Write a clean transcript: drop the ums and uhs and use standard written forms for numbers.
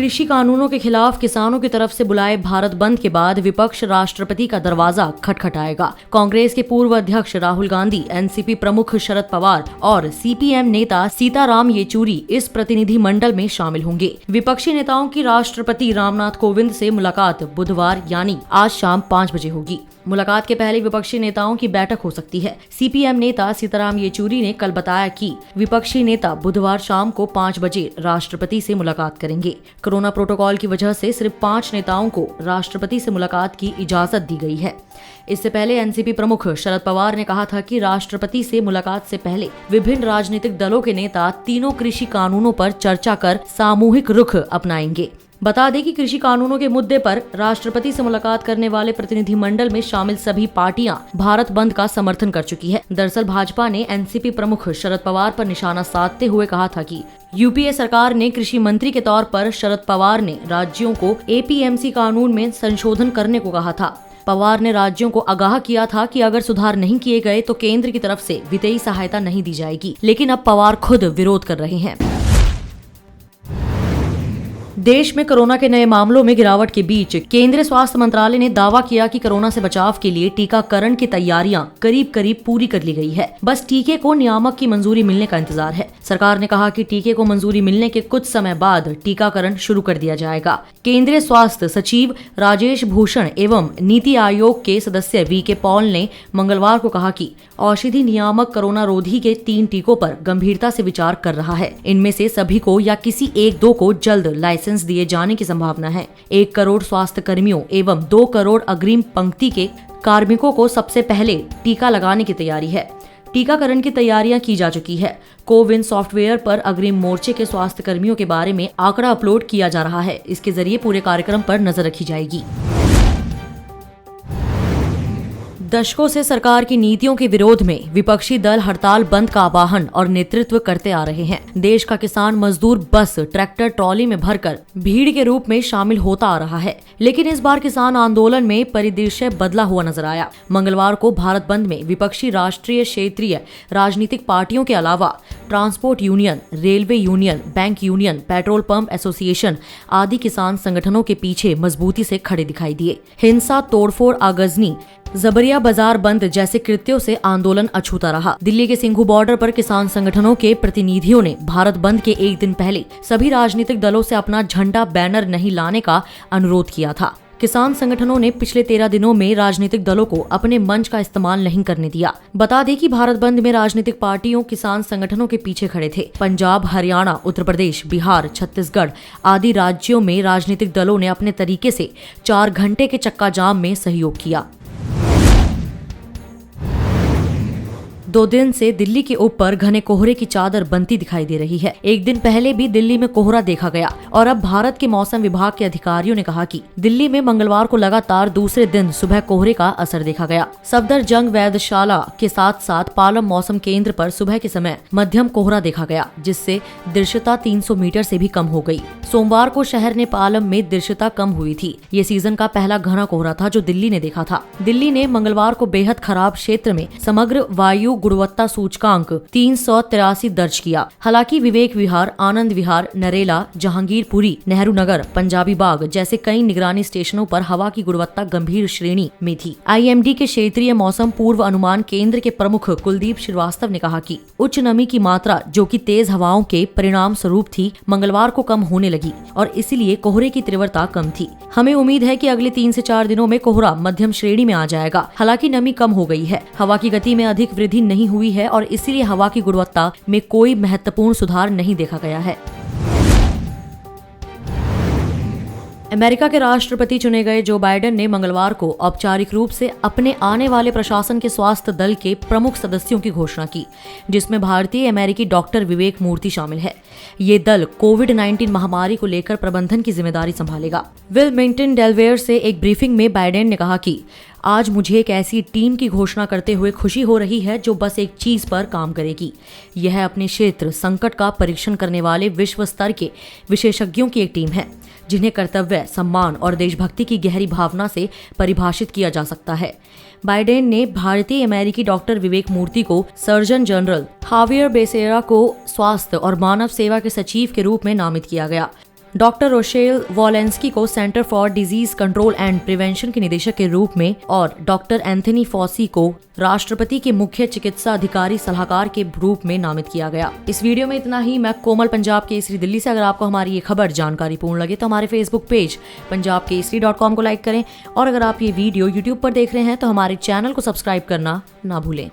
कृषि कानूनों के खिलाफ किसानों की तरफ से बुलाए भारत बंद के बाद विपक्ष राष्ट्रपति का दरवाजा खटखटाएगा। कांग्रेस के पूर्व अध्यक्ष राहुल गांधी, एनसीपी प्रमुख शरद पवार और सीपीएम नेता सीताराम येचुरी इस प्रतिनिधि मंडल में शामिल होंगे। विपक्षी नेताओं की राष्ट्रपति रामनाथ कोविंद से मुलाकात बुधवार यानी आज शाम 5 बजे होगी। मुलाकात के पहले विपक्षी नेताओं की बैठक हो सकती है। सीपीएम नेता सीताराम येचुरी ने कल बताया कि विपक्षी नेता बुधवार शाम को 5 बजे राष्ट्रपति से मुलाकात करेंगे। कोरोना प्रोटोकॉल की वजह से सिर्फ 5 नेताओं को राष्ट्रपति से मुलाकात की इजाजत दी गई है। इससे पहले एनसीपी प्रमुख शरद पवार ने कहा था कि राष्ट्रपति से मुलाकात से पहले विभिन्न राजनीतिक दलों के नेता तीनों कृषि कानूनों पर चर्चा कर सामूहिक रुख अपनाएंगे। बता दें कि कृषि कानूनों के मुद्दे पर राष्ट्रपति से मुलाकात करने वाले प्रतिनिधि मंडल में शामिल सभी पार्टियां भारत बंद का समर्थन कर चुकी है। दरअसल भाजपा ने एनसीपी प्रमुख शरद पवार पर निशाना साधते हुए कहा था कि यूपीए सरकार ने कृषि मंत्री के तौर पर शरद पवार ने राज्यों को एपीएमसी कानून में संशोधन करने को कहा था। पवार ने राज्यों को आगाह किया था कि अगर सुधार नहीं किए गए तो केंद्र की तरफ से वित्तीय सहायता नहीं दी जाएगी, लेकिन अब पवार खुद विरोध कर रहे हैं। देश में कोरोना के नए मामलों में गिरावट के बीच केंद्रीय स्वास्थ्य मंत्रालय ने दावा किया कि कोरोना से बचाव के लिए टीकाकरण की तैयारियां करीब पूरी कर ली गई है। बस टीके को नियामक की मंजूरी मिलने का इंतजार है। सरकार ने कहा कि टीके को मंजूरी मिलने के कुछ समय बाद टीकाकरण शुरू कर दिया जाएगा। केंद्रीय स्वास्थ्य सचिव राजेश भूषण एवं नीति आयोग के सदस्य वीके पॉल ने मंगलवार को कहा कि औषधि नियामक कोरोना रोधी के 3 टीकों पर गंभीरता से विचार कर रहा है। इनमें से सभी को या किसी 1-2 को जल्द लाइसेंस दिए जाने की संभावना है। 1 करोड़ स्वास्थ्य कर्मियों एवं 2 करोड़ अग्रिम पंक्ति के कार्मिकों को सबसे पहले टीका लगाने की तैयारी है। टीकाकरण की तैयारियां की जा चुकी है। कोविन सॉफ्टवेयर पर अग्रिम मोर्चे के स्वास्थ्य कर्मियों के बारे में आंकड़ा अपलोड किया जा रहा है। इसके जरिए पूरे कार्यक्रम पर नजर रखी जाएगी। दशकों से सरकार की नीतियों के विरोध में विपक्षी दल हड़ताल बंद का आह्वान और नेतृत्व करते आ रहे हैं। देश का किसान मजदूर बस, ट्रैक्टर, ट्रॉली में भरकर भीड़ के रूप में शामिल होता आ रहा है, लेकिन इस बार किसान आंदोलन में परिदृश्य बदला हुआ नजर आया। मंगलवार को भारत बंद में विपक्षी राष्ट्रीय क्षेत्रीय राजनीतिक पार्टियों के अलावा transport union, railway union, bank union, petrol pump association आदि किसान संगठनों के पीछे मजबूती से खड़े दिखाई दिए। हिंसा, तोड़फोड़, आगजनी, जबरिया बाजार बंद जैसे कृत्यों से आंदोलन अछूता रहा। दिल्ली के सिंघू बॉर्डर पर किसान संगठनों के प्रतिनिधियों ने भारत बंद के एक दिन पहले सभी राजनीतिक दलों से अपना झंडा, बैनर नहीं लाने का अनुरोध किया था। किसान संगठनों ने पिछले 13 दिनों में राजनीतिक दलों को अपने मंच का इस्तेमाल नहीं करने दिया। बता दें कि भारत बंद में राजनीतिक पार्टियों किसान संगठनों के पीछे खड़े थे। पंजाब, हरियाणा, उत्तर प्रदेश, बिहार, छत्तीसगढ़ आदि राज्यों में राजनीतिक दलों ने अपने तरीके से 4 घंटे के चक्का जाम में सहयोग किया। 2 दिन से दिल्ली के ऊपर घने कोहरे की चादर बनती दिखाई दे रही है। एक दिन पहले भी दिल्ली में कोहरा देखा गया और अब भारत के मौसम विभाग के अधिकारियों ने कहा कि दिल्ली में मंगलवार को लगातार दूसरे दिन सुबह कोहरे का असर देखा गया। सफदरजंग वेधशाला के साथ साथ पालम मौसम केंद्र पर सुबह के समय मध्यम कोहरा देखा गया, जिससे दृश्यता 300 मीटर से भी कम हो गई। सोमवार को शहर ने पालम में दृश्यता कम हुई थी। ये सीजन का पहला घना कोहरा था जो दिल्ली ने देखा था। दिल्ली ने मंगलवार को बेहद खराब क्षेत्र में समग्र वायु गुणवत्ता सूचकांक 383 दर्ज किया। हालांकि विवेक विहार, आनंद विहार, नरेला, जहांगीरपुरी, नेहरू नगर, पंजाबी बाग जैसे कई निगरानी स्टेशनों पर हवा की गुणवत्ता गंभीर श्रेणी में थी। आईएमडी के क्षेत्रीय मौसम पूर्व अनुमान केंद्र के प्रमुख कुलदीप श्रीवास्तव ने कहा कि उच्च नमी की मात्रा, जो कि तेज हवाओं के परिणाम स्वरूप थी, मंगलवार को कम होने लगी और इसलिए कोहरे की तीव्रता कम थी। हमें उम्मीद है कि अगले 3 से 4 दिनों में कोहरा मध्यम श्रेणी में आ जाएगा। हालांकि नमी कम हो गई है, हवा की गति में अधिक वृद्धि नहीं हुई है और इसलिए हवा की गुणवत्ता में कोई महत्वपूर्ण सुधार नहीं देखा गया है। अमेरिका के राष्ट्रपति चुने गए जो बाइडेन ने मंगलवार को औपचारिक रूप से अपने आने वाले प्रशासन के स्वास्थ्य दल के प्रमुख सदस्यों की घोषणा की, जिसमें भारतीय अमेरिकी डॉक्टर विवेक मूर्ति शामिल है। ये दल कोविड-19 महामारी को लेकर प्रबंधन की जिम्मेदारी संभालेगा। विलमिंगटन, डेलावेयर से एक ब्रीफिंग में बाइडेन ने कहा कि आज मुझे एक ऐसी टीम की घोषणा करते हुए खुशी हो रही है जो बस एक चीज पर काम करेगी। यह अपने क्षेत्र संकट का परीक्षण करने वाले विश्व स्तर के विशेषज्ञों की एक टीम है, जिन्हें कर्तव्य, सम्मान और देशभक्ति की गहरी भावना से परिभाषित किया जा सकता है। बाइडेन ने भारतीय अमेरिकी डॉक्टर विवेक मूर्ति को सर्जन जनरल हावियर बेसेरा को स्वास्थ्य और मानव सेवा के सचिव के रूप में नामित किया गया। डॉक्टर रोशेल वॉलेंस्की को centre for disease control and prevention के निदेशक के रूप में और डॉक्टर एंथनी फॉसी को राष्ट्रपति के मुख्य चिकित्सा अधिकारी सलाहकार के रूप में नामित किया गया। इस वीडियो में इतना ही। मैं कोमल, पंजाब केसरी दिल्ली से। अगर आपको हमारी ये खबर जानकारी पूर्ण लगे तो हमारे फेसबुक पेज punjabkesari.com को लाइक करें और अगर आप ये वीडियो यूट्यूब पर देख रहे हैं तो हमारे चैनल को सब्सक्राइब करना ना भूलें।